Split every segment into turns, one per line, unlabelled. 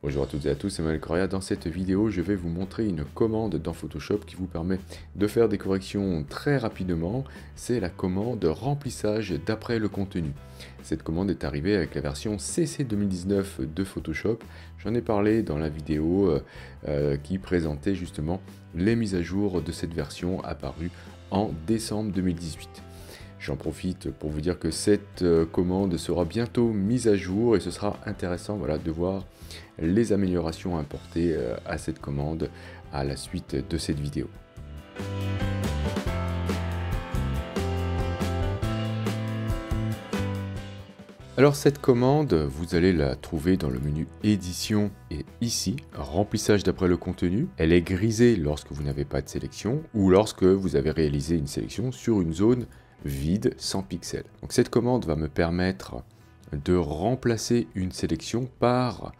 Bonjour à toutes et à tous, c'est Manuel Correa. Dans cette vidéo, je vais vous montrer une commande dans Photoshop qui vous permet de faire des corrections très rapidement. C'est la commande remplissage d'après le contenu. Cette commande est arrivée avec la version CC 2019 de Photoshop. J'en ai parlé dans la vidéo qui présentait justement les mises à jour de cette version apparue en décembre 2018. J'en profite pour vous dire que cette commande sera bientôt mise à jour et ce sera intéressant de voir les améliorations apportées à cette commande à la suite de cette vidéo. Alors cette commande, vous allez la trouver dans le menu édition et ici, remplissage d'après le contenu. Elle est grisée lorsque vous n'avez pas de sélection ou lorsque vous avez réalisé une sélection sur une zone vide sans pixels. Donc cette commande va me permettre de remplacer une sélection par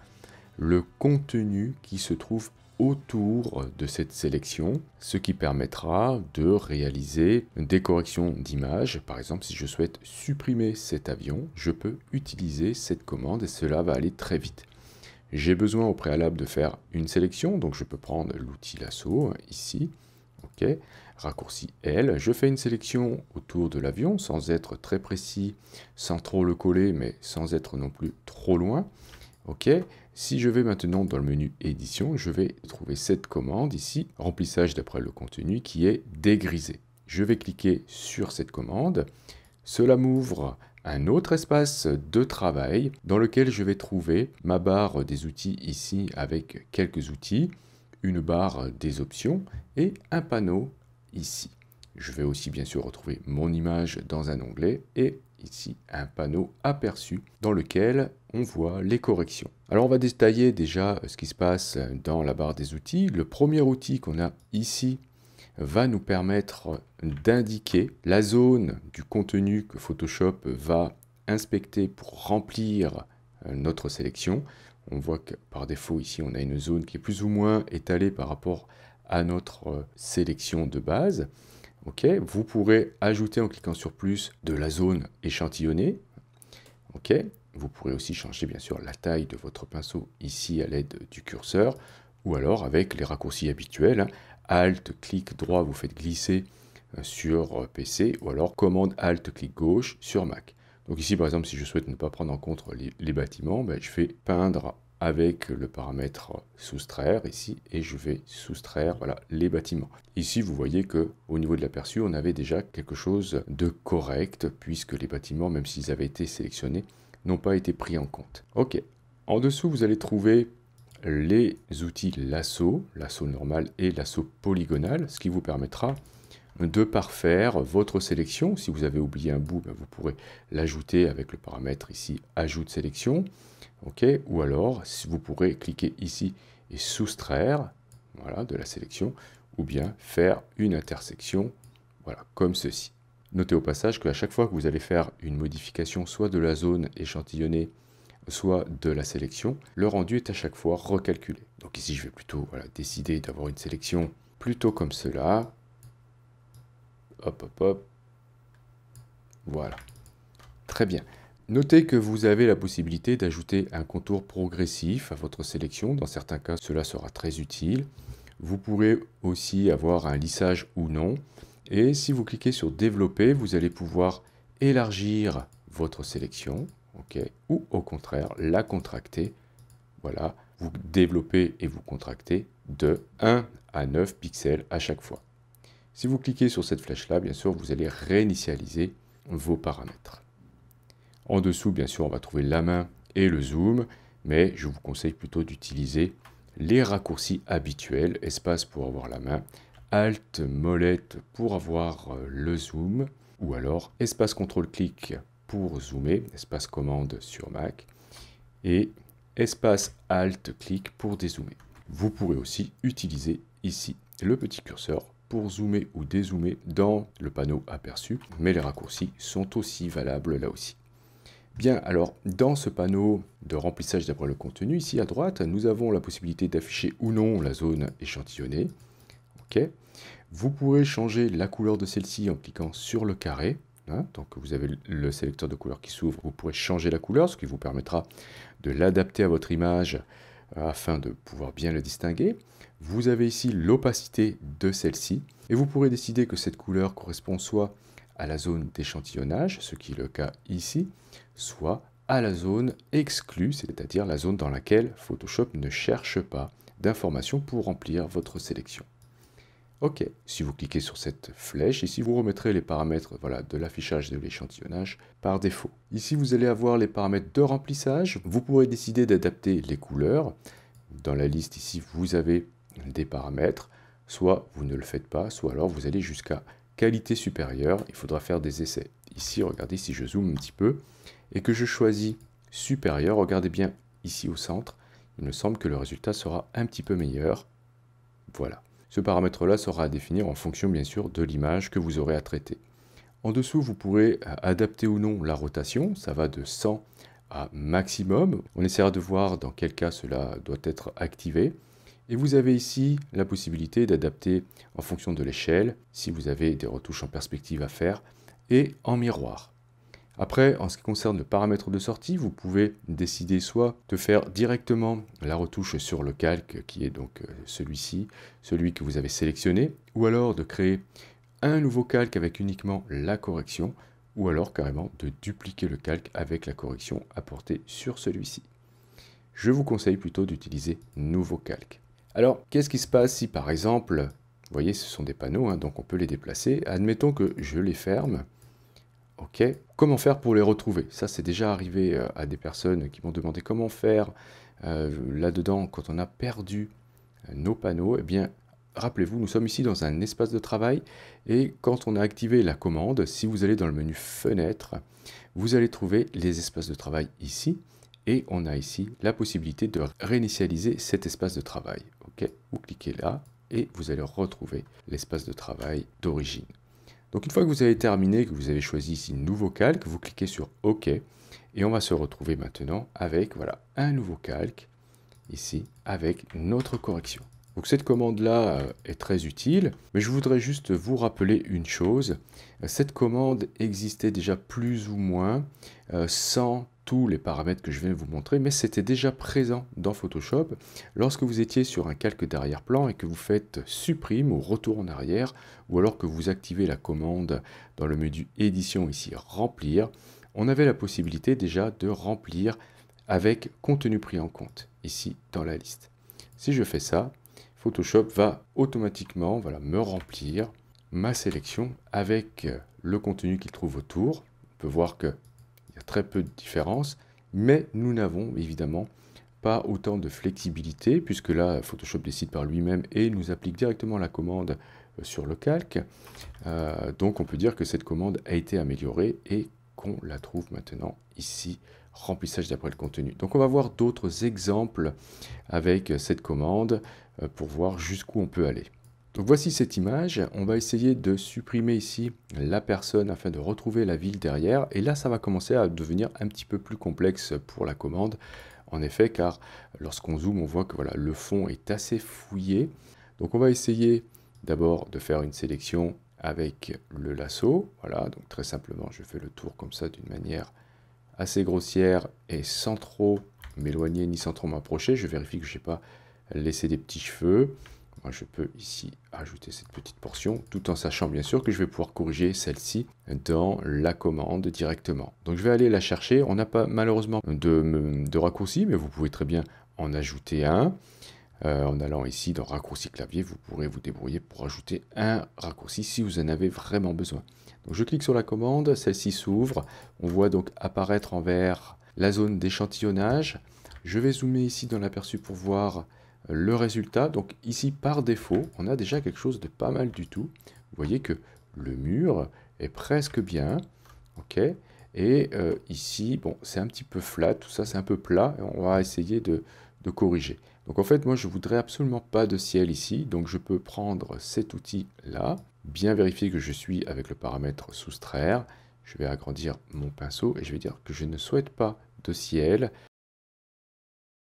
le contenu qui se trouve autour de cette sélection, ce qui permettra de réaliser des corrections d'image. Par exemple, si je souhaite supprimer cet avion, je peux utiliser cette commande et cela va aller très vite. J'ai besoin au préalable de faire une sélection, donc je peux prendre l'outil lasso ici, ok, raccourci L, je fais une sélection autour de l'avion sans être très précis, sans trop le coller, mais sans être non plus trop loin. Ok, si je vais maintenant dans le menu édition, je vais trouver cette commande ici, remplissage d'après le contenu, qui est dégrisé. Je vais cliquer sur cette commande. Cela m'ouvre un autre espace de travail dans lequel je vais trouver ma barre des outils ici avec quelques outils, une barre des options et un panneau ici. Je vais aussi bien sûr retrouver mon image dans un onglet et ici un panneau aperçu dans lequel on voit les corrections. Alors on va détailler déjà ce qui se passe dans la barre des outils. Le premier outil qu'on a ici va nous permettre d'indiquer la zone du contenu que Photoshop va inspecter pour remplir notre sélection. On voit que par défaut ici on a une zone qui est plus ou moins étalée par rapport à notre sélection de base. Ok, vous pourrez ajouter en cliquant sur plus de la zone échantillonnée. Ok, vous pourrez aussi changer bien sûr la taille de votre pinceau ici à l'aide du curseur ou alors avec les raccourcis habituels. Alt, clic droit, vous faites glisser sur PC ou alors commande Alt, clic gauche sur Mac. Donc ici par exemple si je souhaite ne pas prendre en compte les bâtiments, je vais peindre avec le paramètre soustraire ici et je vais soustraire les bâtiments. Ici vous voyez que au niveau de l'aperçu on avait déjà quelque chose de correct puisque les bâtiments même s'ils avaient été sélectionnés n'ont pas été pris en compte. Ok, en dessous vous allez trouver les outils lasso normal et lasso polygonal, ce qui vous permettra de parfaire votre sélection. Si vous avez oublié un bout, vous pourrez l'ajouter avec le paramètre ici ajoute sélection. Ok, ou alors vous pourrez cliquer ici et soustraire de la sélection ou bien faire une intersection comme ceci. Notez au passage qu'à chaque fois que vous allez faire une modification soit de la zone échantillonnée soit de la sélection, le rendu est à chaque fois recalculé. Donc ici je vais plutôt décider d'avoir une sélection plutôt comme cela. Hop hop hop. Voilà. Très bien. Notez que vous avez la possibilité d'ajouter un contour progressif à votre sélection. Dans certains cas, cela sera très utile. Vous pourrez aussi avoir un lissage ou non. Et si vous cliquez sur développer, vous allez pouvoir élargir votre sélection, ou au contraire la contracter. Voilà, vous développez et vous contractez de 1 à 9 pixels à chaque fois. Si vous cliquez sur cette flèche-là, bien sûr, vous allez réinitialiser vos paramètres. En dessous, bien sûr, on va trouver la main et le zoom, mais je vous conseille plutôt d'utiliser les raccourcis habituels, espace pour avoir la main, Alt, molette pour avoir le zoom, ou alors espace contrôle-clic pour zoomer, espace commande sur Mac, et espace Alt-clic pour dézoomer. Vous pourrez aussi utiliser ici le petit curseur pour zoomer ou dézoomer dans le panneau aperçu, mais les raccourcis sont aussi valables là aussi. Bien, alors, dans ce panneau de remplissage d'après le contenu, ici à droite, nous avons la possibilité d'afficher ou non la zone échantillonnée. Ok. Vous pourrez changer la couleur de celle-ci en cliquant sur le carré. Donc vous avez le sélecteur de couleurs qui s'ouvre, vous pourrez changer la couleur, ce qui vous permettra de l'adapter à votre image afin de pouvoir bien le distinguer. Vous avez ici l'opacité de celle-ci, et vous pourrez décider que cette couleur correspond soit à la zone d'échantillonnage, ce qui est le cas ici, soit à la zone exclue, c'est-à-dire la zone dans laquelle Photoshop ne cherche pas d'informations pour remplir votre sélection. OK, si vous cliquez sur cette flèche, ici vous remettrez les paramètres voilà, de l'affichage de l'échantillonnage par défaut. Ici vous allez avoir les paramètres de remplissage, vous pourrez décider d'adapter les couleurs. Dans la liste ici vous avez des paramètres, soit vous ne le faites pas, soit alors vous allez jusqu'à qualité supérieure, il faudra faire des essais. Ici regardez si je zoome un petit peu et que je choisis supérieur, regardez bien ici au centre, il me semble que le résultat sera un petit peu meilleur. Voilà. Ce paramètre-là sera à définir en fonction bien sûr de l'image que vous aurez à traiter. En dessous, vous pourrez adapter ou non la rotation, ça va de 100 à maximum. On essaiera de voir dans quel cas cela doit être activé. Et vous avez ici la possibilité d'adapter en fonction de l'échelle, si vous avez des retouches en perspective à faire, et en miroir. Après, en ce qui concerne le paramètre de sortie, vous pouvez décider soit de faire directement la retouche sur le calque, qui est donc celui-ci, celui que vous avez sélectionné, ou alors de créer un nouveau calque avec uniquement la correction, ou alors carrément de dupliquer le calque avec la correction apportée sur celui-ci. Je vous conseille plutôt d'utiliser nouveau calque. Alors, qu'est-ce qui se passe si par exemple, vous voyez ce sont des panneaux, hein, donc on peut les déplacer, admettons que je les ferme. Ok, comment faire pour les retrouver? Ça, c'est déjà arrivé à des personnes qui m'ont demandé comment faire là-dedans quand on a perdu nos panneaux. Eh bien, rappelez-vous, nous sommes ici dans un espace de travail et quand on a activé la commande, si vous allez dans le menu Fenêtre, vous allez trouver les espaces de travail ici et on a ici la possibilité de réinitialiser cet espace de travail. Ok, vous cliquez là et vous allez retrouver l'espace de travail d'origine. Donc une fois que vous avez terminé, que vous avez choisi ici nouveau calque, vous cliquez sur OK et on va se retrouver maintenant avec voilà, un nouveau calque ici avec notre correction. Donc cette commande-là est très utile, mais je voudrais juste vous rappeler une chose. Cette commande existait déjà plus ou moins sans tous les paramètres que je viens de vous montrer, mais c'était déjà présent dans Photoshop lorsque vous étiez sur un calque d'arrière-plan et que vous faites supprime ou retour en arrière, ou alors que vous activez la commande dans le menu édition ici remplir, on avait la possibilité déjà de remplir avec contenu pris en compte ici dans la liste. Si je fais ça, Photoshop va automatiquement me remplir ma sélection avec le contenu qu'il trouve autour. On peut voir qu'il y a très peu de différence, mais nous n'avons évidemment pas autant de flexibilité, puisque là, Photoshop décide par lui-même et nous applique directement la commande sur le calque. Donc on peut dire que cette commande a été améliorée et qu'on la trouve maintenant ici, remplissage d'après le contenu. Donc on va voir d'autres exemples avec cette commande pour voir jusqu'où on peut aller. Donc voici cette image, on va essayer de supprimer ici la personne afin de retrouver la ville derrière, et là ça va commencer à devenir un petit peu plus complexe pour la commande, en effet, car lorsqu'on zoome on voit que voilà, le fond est assez fouillé. Donc on va essayer d'abord de faire une sélection avec le lasso, voilà, donc très simplement je fais le tour comme ça d'une manière assez grossière et sans trop m'éloigner ni sans trop m'approcher, je vérifie que je n'ai pas laissé des petits cheveux. Moi, je peux ici ajouter cette petite portion, tout en sachant bien sûr que je vais pouvoir corriger celle-ci dans la commande directement. Donc je vais aller la chercher, on n'a pas malheureusement de raccourci, mais vous pouvez très bien en ajouter un. En allant ici dans raccourci clavier, vous pourrez vous débrouiller pour ajouter un raccourci si vous en avez vraiment besoin. Donc je clique sur la commande, celle-ci s'ouvre, on voit donc apparaître en vert la zone d'échantillonnage. Je vais zoomer ici dans l'aperçu pour voir le résultat. Donc ici par défaut, on a déjà quelque chose de pas mal du tout. Vous voyez que le mur est presque bien, ok. Et ici, bon, c'est un petit peu flat, tout ça c'est un peu plat, et on va essayer de corriger. Donc en fait, moi je voudrais absolument pas de ciel ici, donc je peux prendre cet outil-là, bien vérifier que je suis avec le paramètre soustraire. Je vais agrandir mon pinceau et je vais dire que je ne souhaite pas de ciel.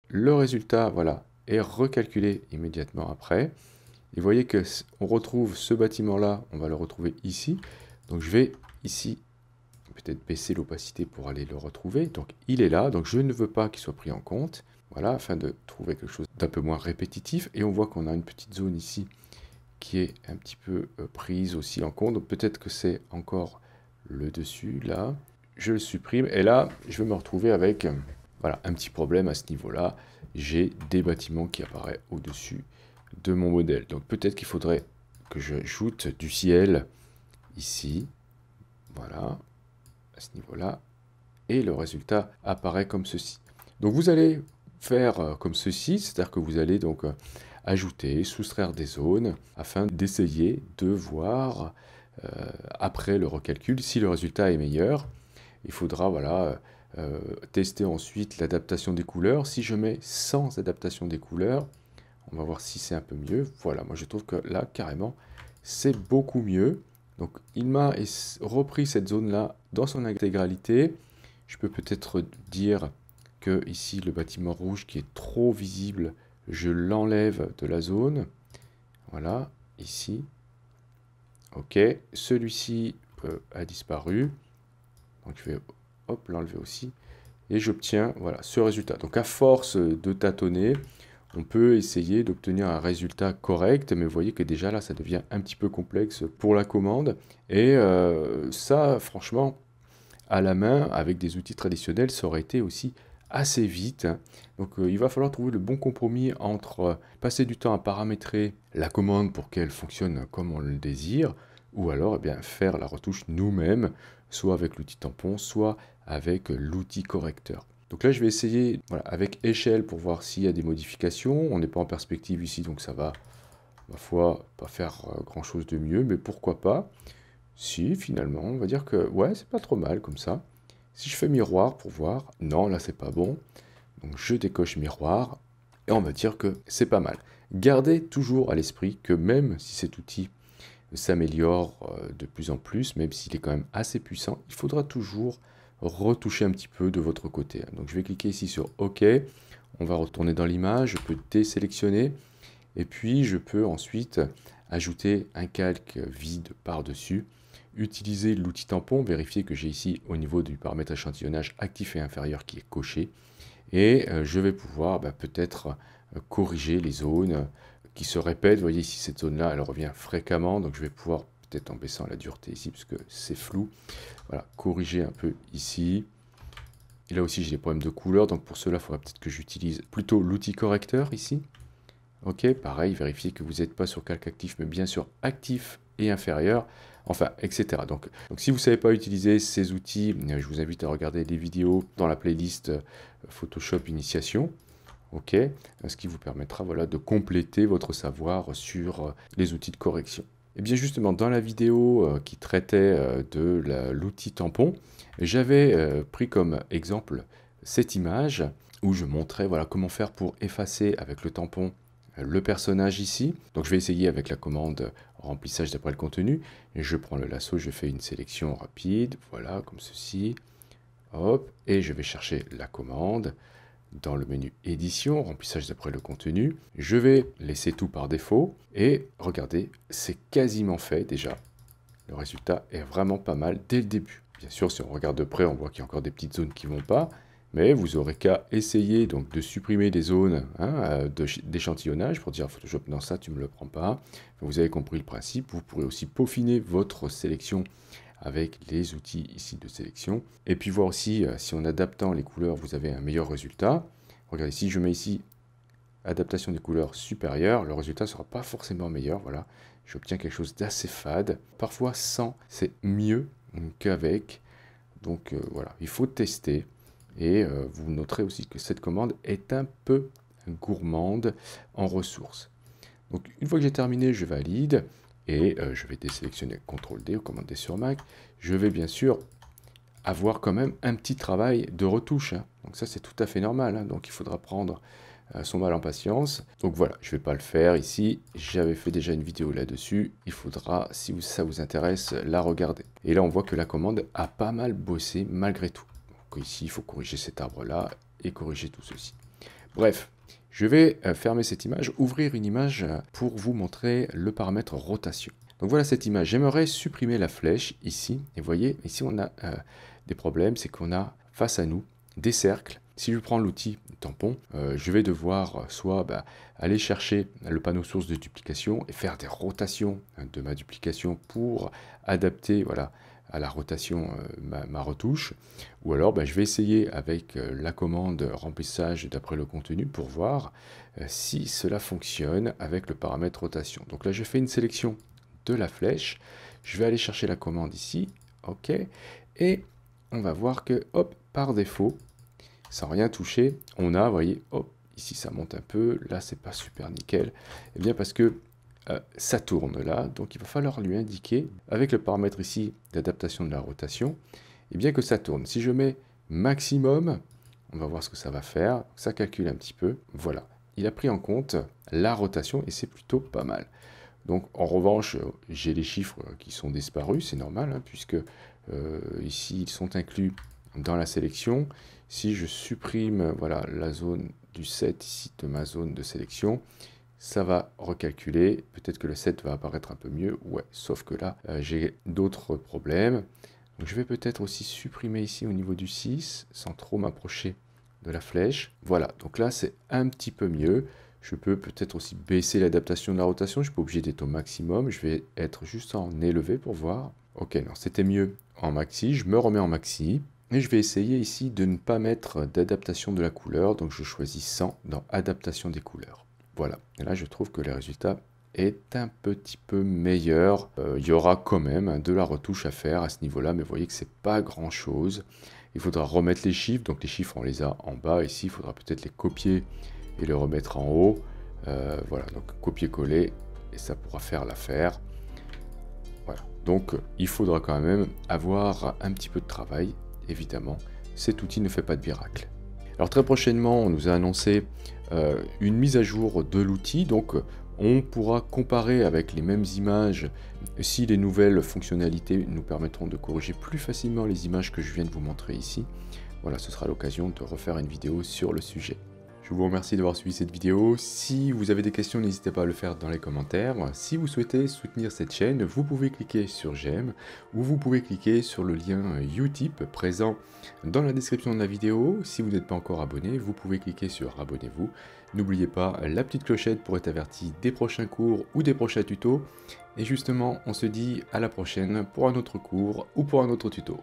Le résultat, voilà, est recalculé immédiatement après. Et vous voyez que on retrouve ce bâtiment-là, on va le retrouver ici. Donc je vais ici peut-être baisser l'opacité pour aller le retrouver. Donc il est là, donc je ne veux pas qu'il soit pris en compte. Voilà, afin de trouver quelque chose d'un peu moins répétitif. Et on voit qu'on a une petite zone ici qui est un petit peu prise aussi en compte. Donc peut-être que c'est encore le dessus, là. Je le supprime. Et là, je vais me retrouver avec voilà, un petit problème à ce niveau-là. J'ai des bâtiments qui apparaissent au-dessus de mon modèle. Donc peut-être qu'il faudrait que j'ajoute du ciel ici. Voilà, à ce niveau-là. Et le résultat apparaît comme ceci. Donc vous allez faire comme ceci, c'est-à-dire que vous allez donc ajouter, soustraire des zones, afin d'essayer de voir, après le recalcul, si le résultat est meilleur. Il faudra voilà, tester ensuite l'adaptation des couleurs. Si je mets sans adaptation des couleurs, on va voir si c'est un peu mieux. Voilà, moi je trouve que là, carrément, c'est beaucoup mieux. Donc il m'a repris cette zone-là dans son intégralité. Je peux peut-être dire que ici, le bâtiment rouge qui est trop visible, je l'enlève de la zone. Voilà, ici. Ok, celui-ci a disparu. Donc je vais l'enlever aussi. Et j'obtiens voilà, ce résultat. Donc à force de tâtonner, on peut essayer d'obtenir un résultat correct, mais vous voyez que déjà là, ça devient un petit peu complexe pour la commande. Et ça, franchement, à la main, avec des outils traditionnels, ça aurait été aussi assez vite. Donc il va falloir trouver le bon compromis entre passer du temps à paramétrer la commande pour qu'elle fonctionne comme on le désire, ou alors eh bien, faire la retouche nous-mêmes, soit avec l'outil tampon, soit avec l'outil correcteur. Donc là, je vais essayer voilà, avec échelle pour voir s'il y a des modifications. On n'est pas en perspective ici, donc ça va, ma foi, pas faire grand-chose de mieux, mais pourquoi pas. Si, finalement, on va dire que, ouais, c'est pas trop mal comme ça. Si je fais miroir pour voir, non, là, c'est pas bon. Donc, je décoche miroir, et on va dire que c'est pas mal. Gardez toujours à l'esprit que même si cet outil s'améliore de plus en plus, même s'il est quand même assez puissant, il faudra toujours retoucher un petit peu de votre côté. Donc, je vais cliquer ici sur OK. On va retourner dans l'image, je peux désélectionner, et puis je peux ensuite ajouter un calque vide par-dessus, utiliser l'outil tampon, vérifier que j'ai ici au niveau du paramètre échantillonnage actif et inférieur qui est coché, et je vais pouvoir peut-être corriger les zones qui se répètent. Vous voyez ici cette zone-là, elle revient fréquemment, donc je vais pouvoir, peut-être en baissant la dureté ici, parce que c'est flou, voilà, corriger un peu ici. Et là aussi j'ai des problèmes de couleur, donc pour cela il faudra peut-être que j'utilise plutôt l'outil correcteur ici. Ok, pareil, vérifiez que vous n'êtes pas sur calque actif, mais bien sur actif et inférieur, enfin, etc. Donc si vous ne savez pas utiliser ces outils, je vous invite à regarder les vidéos dans la playlist Photoshop Initiation, ok, ce qui vous permettra voilà, de compléter votre savoir sur les outils de correction. Et bien justement, dans la vidéo qui traitait de l'outil tampon, j'avais pris comme exemple cette image où je montrais voilà, comment faire pour effacer avec le tampon le personnage ici. Donc je vais essayer avec la commande remplissage d'après le contenu. Et je prends le lasso, je fais une sélection rapide, voilà, comme ceci. Hop, et je vais chercher la commande dans le menu édition, remplissage d'après le contenu. Je vais laisser tout par défaut. Et regardez, c'est quasiment fait déjà. Le résultat est vraiment pas mal dès le début. Bien sûr, si on regarde de près, on voit qu'il y a encore des petites zones qui ne vont pas. Mais vous aurez qu'à essayer donc, de supprimer des zones d'échantillonnage pour dire à Photoshop, non, ça, tu ne me le prends pas. Vous avez compris le principe. Vous pourrez aussi peaufiner votre sélection avec les outils ici de sélection. Et puis voir aussi si en adaptant les couleurs, vous avez un meilleur résultat. Regardez, si je mets ici adaptation des couleurs supérieures, le résultat ne sera pas forcément meilleur. Voilà, j'obtiens quelque chose d'assez fade. Parfois, sans, c'est mieux qu'avec. Donc voilà, il faut tester. Et vous noterez aussi que cette commande est un peu gourmande en ressources. Donc une fois que j'ai terminé, je valide et je vais désélectionner CTRL-D ou commande D sur Mac. Je vais bien sûr avoir quand même un petit travail de retouche. Donc ça c'est tout à fait normal. Donc il faudra prendre son mal en patience. Donc voilà, je ne vais pas le faire ici. J'avais fait déjà une vidéo là-dessus. Il faudra, si ça vous intéresse, la regarder. Et là on voit que la commande a pas mal bossé malgré tout. Ici, il faut corriger cet arbre-là et corriger tout ceci. Bref, je vais fermer cette image, ouvrir une image pour vous montrer le paramètre rotation. Donc voilà cette image. J'aimerais supprimer la flèche ici. Et vous voyez, ici, on a des problèmes. C'est qu'on a face à nous des cercles Si je prends l'outil tampon, je vais devoir soit aller chercher le panneau source de duplication et faire des rotations de ma duplication pour adapter voilà, à la rotation ma retouche, ou alors je vais essayer avec la commande remplissage d'après le contenu pour voir si cela fonctionne avec le paramètre rotation. Donc là je fais une sélection de la flèche, je vais aller chercher la commande ici, ok, et on va voir que hop, par défaut, sans rien toucher, on a, vous voyez, hop, ici ça monte un peu, là c'est pas super nickel, et bien parce que ça tourne là, donc il va falloir lui indiquer, avec le paramètre ici d'adaptation de la rotation, et bien que ça tourne. Si je mets maximum, on va voir ce que ça va faire, ça calcule un petit peu, voilà. Il a pris en compte la rotation et c'est plutôt pas mal. Donc en revanche, j'ai les chiffres qui sont disparus, c'est normal, hein, puisque ici ils sont inclus dans la sélection. Si je supprime voilà, la zone du 7 ici de ma zone de sélection, ça va recalculer. Peut-être que le 7 va apparaître un peu mieux, ouais, sauf que là, j'ai d'autres problèmes. Donc je vais peut-être aussi supprimer ici au niveau du 6, sans trop m'approcher de la flèche. Voilà, donc là c'est un petit peu mieux. Je peux peut-être aussi baisser l'adaptation de la rotation, je ne suis pas obligé d'être au maximum, je vais être juste en élevé pour voir. Ok, non, c'était mieux en maxi, je me remets en maxi. Et je vais essayer ici de ne pas mettre d'adaptation de la couleur, donc je choisis 100 dans adaptation des couleurs. Voilà, et là je trouve que le résultat est un petit peu meilleur. Il y aura quand même de la retouche à faire à ce niveau-là, mais vous voyez que c'est pas grand-chose. Il faudra remettre les chiffres, donc les chiffres on les a en bas, ici il faudra peut-être les copier et les remettre en haut. Voilà, donc copier-coller, et ça pourra faire l'affaire. Voilà, donc il faudra quand même avoir un petit peu de travail. Évidemment, cet outil ne fait pas de miracle. Alors très prochainement, on nous a annoncé une mise à jour de l'outil, donc on pourra comparer avec les mêmes images si les nouvelles fonctionnalités nous permettront de corriger plus facilement les images que je viens de vous montrer ici. Voilà, ce sera l'occasion de refaire une vidéo sur le sujet. Je vous remercie d'avoir suivi cette vidéo. Si vous avez des questions, n'hésitez pas à le faire dans les commentaires. Si vous souhaitez soutenir cette chaîne, vous pouvez cliquer sur j'aime ou vous pouvez cliquer sur le lien Utip présent dans la description de la vidéo. Si vous n'êtes pas encore abonné, vous pouvez cliquer sur abonnez-vous. N'oubliez pas la petite clochette pour être averti des prochains cours ou des prochains tutos. Et justement, on se dit à la prochaine pour un autre cours ou pour un autre tuto.